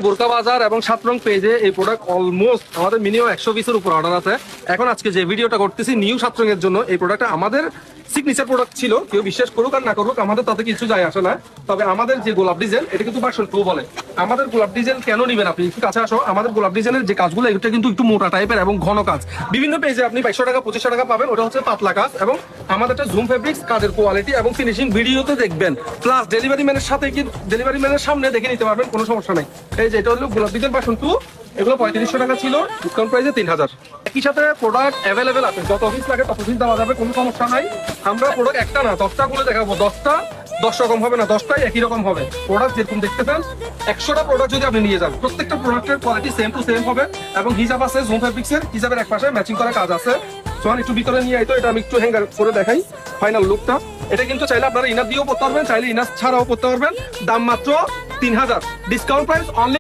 বোরকা বাজার এবং 7 রং পেজে এই প্রোডাক্ট অলমোস্ট আমাদের মিনিমাম 100 পিসের উপর অর্ডার আছে। এখন আজকে যে ভিডিওটা করতেছি নিউ 7 রঙের জন্য, এই প্রোডাক্টটা আমাদের সিগনেচার প্রোডাক্ট ছিল। কেউ বিশ্বাস করুক আর না করুক আমাদের তাতে কিছু যায় আসে না। তবে আমাদের যে গোলাপ ডিজাইন, এটা কিন্তু ভার্সন 2 বলে। আমাদের গোলাপ ডিজাইন কেন নিবেন আপনি, একটু কাছে আসো। আমাদের গোলাপ ডিজাইনের যে কাজগুলো এটা কিন্তু একটু মোটা টাইপের এবং ঘন কাজ। বিভিন্ন পেজে আপনি 2200 টাকা 2500 টাকা পাবেন, ওটা হচ্ছে পাতলা কাজ। এবং আমাদেরটা জুম ফেব্রিক্স, কাজের কোয়ালিটি এবং ফিনিশিং ভিডিওতে দেখবেন, প্লাস ডেলিভারি ম্যানের সাথে কি ডেলিভারি ম্যানের সামনে দেখে নিতে পারবেন, কোনো সমস্যা নেই। এই যে এটা হলো গোলাপ ডিজাইন ভার্সন 2, এগুলো 3500 টাকা ছিল, ডিসকাউন্ট প্রাইসে 3000। একই সাথে প্রোডাক্ট অ্যাভেলেবেল আছে, যত অফিস লাগে তত অফিস দেওয়া যাবে, কোনো সমস্যা নাই। আমরা প্রোডাক্ট একটা না 10টা গুলো দেখাবো, 10টা 10 রকম হবে না, 10টাই একই রকম হবে। প্রোডাক্ট যেরকম দেখতেছেন 100টা প্রোডাক্ট যদি আপনি নিয়ে যান, প্রত্যেকটা প্রোডাক্টের কোয়ালিটি সেম টু সেম হবে এবং হিসাব আছে জুম ফেব্রিক্সের, হিসাবের এক পাশে ম্যাচিং করা কাজ আছে। সোয়ান একটু ভিতরে নিয়ে আইতো, এটা আমি একটু হ্যাঙ্গার করে দেখাই ফাইনাল লুকটা। এটা কিন্তু চাইলে আপনারা ইনার দিয়েও পড়তে পারবেন, চাইলে ইনার ছাড়াও পড়তে পারবেন। দাম মাত্র 3000, ডিসকাউন্ট প্রাইস অনলি